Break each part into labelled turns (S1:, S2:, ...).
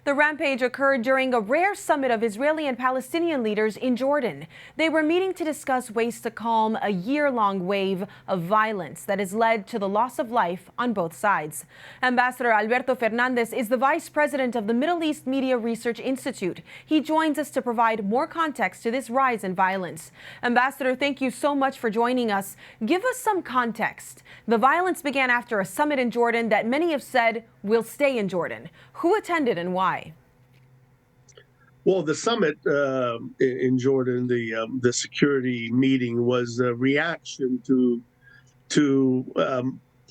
S1: The rampage occurred during a rare summit of Israeli and Palestinian leaders in Jordan. They were meeting to discuss ways to calm a year-long wave of violence that has led to the loss of life on both sides. Ambassador Alberto Fernandez is the vice president of the Middle East Media Research Institute. He joins us to provide more context to this rise in violence. Ambassador, thank you so much for joining us. Give us some context. The violence began after a summit in Jordan that many have said will stay in Jordan. Who attended and why?
S2: Well, the summit in Jordan, the security meeting, was a reaction to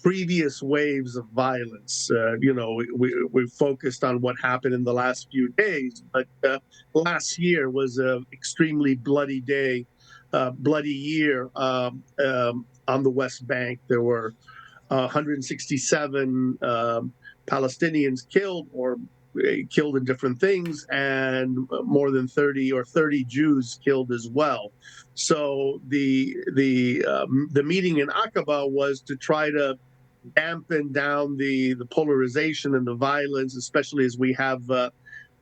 S2: previous waves of violence. We focused on what happened in the last few days, but last year was an extremely bloody year on the West Bank. There were 167 Palestinians killed in different things, and more than 30 Jews killed as well. So the meeting in Aqaba was to try to dampen down the polarization and the violence, especially as we have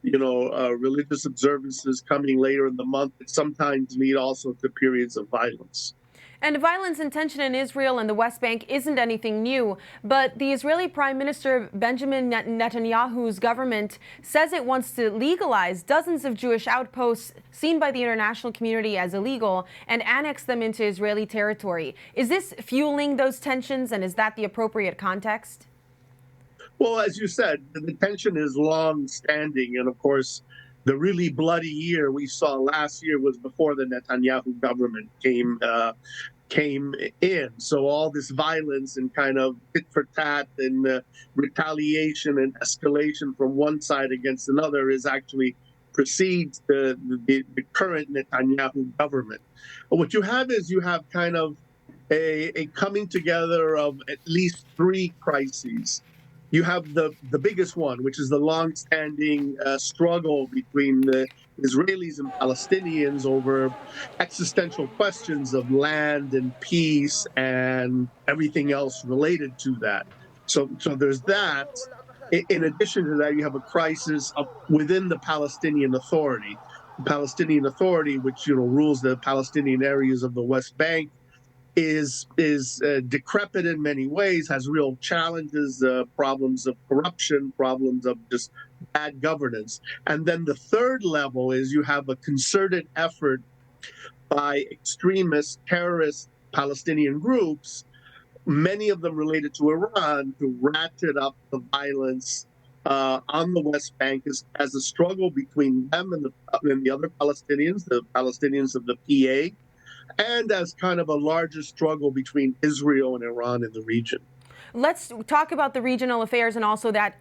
S2: religious observances coming later in the month that sometimes lead also to periods of violence.
S1: And violence and tension in Israel and the West Bank isn't anything new, but the Israeli Prime Minister Benjamin Netanyahu's government says it wants to legalize dozens of Jewish outposts seen by the international community as illegal and annex them into Israeli territory. Is this fueling those tensions, and is that the appropriate context?
S2: Well, as you said, the tension is long-standing, and of course, the really bloody year we saw last year was before the Netanyahu government came in. So all this violence and kind of tit for tat and retaliation and escalation from one side against another is actually precedes the current Netanyahu government. But what you have is kind of a coming together of at least three crises. You have the biggest one, which is the long-standing struggle between the Israelis and Palestinians over existential questions of land and peace and everything else related to that. So there's that. In addition to that, you have a crisis within the Palestinian Authority. The Palestinian Authority, which rules the Palestinian areas of the West Bank, is decrepit in many ways, has real challenges, problems of corruption, problems of just bad governance. And then the third level is you have a concerted effort by extremist, terrorist Palestinian groups, many of them related to Iran, to ratchet up the violence on the West Bank as a struggle between them and the other Palestinians, the Palestinians of the PA, and as kind of a larger struggle between Israel and Iran in the region.
S1: Let's talk about the regional affairs and also that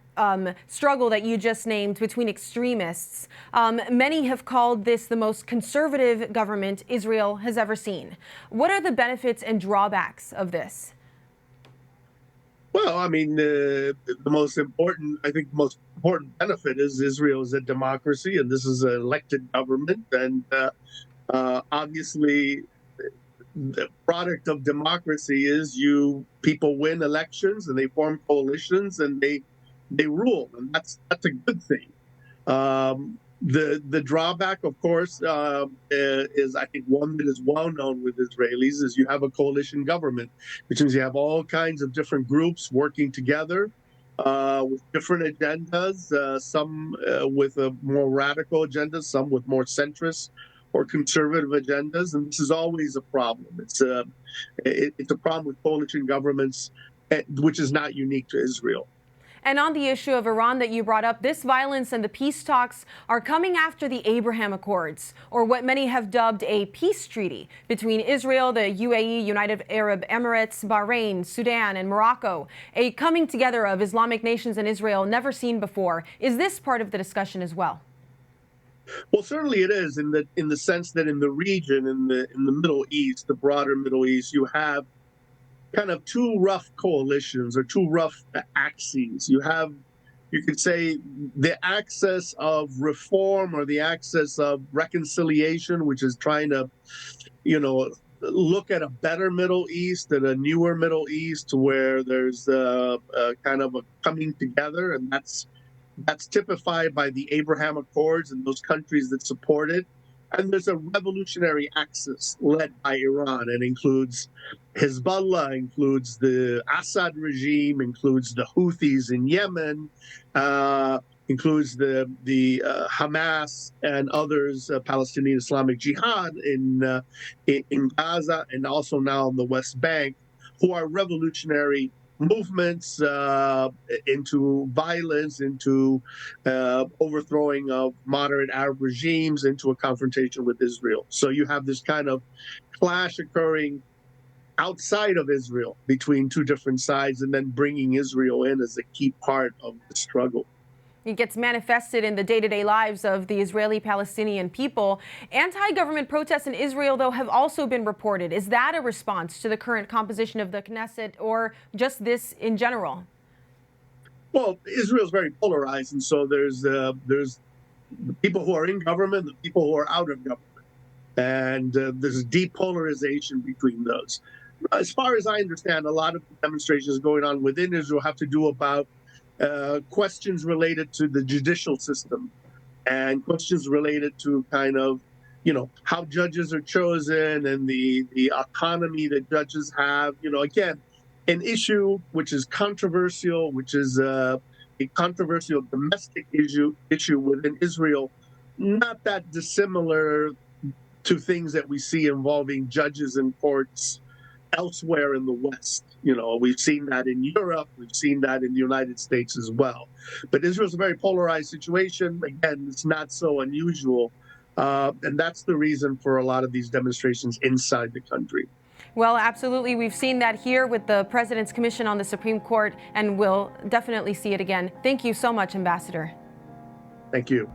S1: struggle that you just named between extremists. Many have called this the most conservative government Israel has ever seen. What are the benefits and drawbacks of this?
S2: Well, I mean, the most important benefit is Israel is a democracy, and this is an elected government, and obviously, the product of democracy is people win elections and they form coalitions and they rule, and that's a good thing. The drawback, of course, is I think one that is well known with Israelis is you have a coalition government, which means you have all kinds of different groups working together with different agendas, some with a more radical agenda, some with more centrist or conservative agendas, and this is always a problem. It's a problem with coalition governments, which is not unique to Israel.
S1: And on the issue of Iran that you brought up, this violence and the peace talks are coming after the Abraham Accords, or what many have dubbed a peace treaty between Israel, the UAE, United Arab Emirates, Bahrain, Sudan, and Morocco, a coming together of Islamic nations and Israel never seen before. Is this part of the discussion as well?
S2: Well, certainly it is in the sense that in the region, in the Middle East, the broader Middle East, you have kind of two rough coalitions or two rough axes. You could say the axis of reform or the axis of reconciliation, which is trying to, look at a better Middle East and a newer Middle East where there's kind of a coming together, and that's That's typified by the Abraham Accords and those countries that support it. And there's a revolutionary axis led by Iran. It includes Hezbollah, includes the Assad regime, includes the Houthis in Yemen, includes the Hamas and others, Palestinian Islamic Jihad in Gaza, and also now in the West Bank, who are revolutionary movements into violence, into overthrowing of moderate Arab regimes, into a confrontation with Israel. So you have this kind of clash occurring outside of Israel between two different sides, and then bringing Israel in as a key part of the struggle.
S1: It gets manifested in the day-to-day lives of the Israeli-Palestinian people. Anti-government protests in Israel, though, have also been reported. Is that a response to the current composition of the Knesset, or just this in general?
S2: Well, Israel is very polarized, and so there's the people who are in government, the people who are out of government, and there's deep polarization between those. As far as I understand, a lot of demonstrations going on within Israel have to do about questions related to the judicial system and questions related to kind of, how judges are chosen and the autonomy that judges have. Again, an issue which is controversial, which is a controversial domestic issue within Israel, not that dissimilar to things that we see involving judges and courts elsewhere in the West. We've seen that in Europe, we've seen that in the United States as well. But Israel's a very polarized situation. Again, it's not so unusual. And that's the reason for a lot of these demonstrations inside the country.
S1: Well, absolutely. We've seen that here with the President's Commission on the Supreme Court, and we'll definitely see it again. Thank you so much, Ambassador.
S2: Thank you.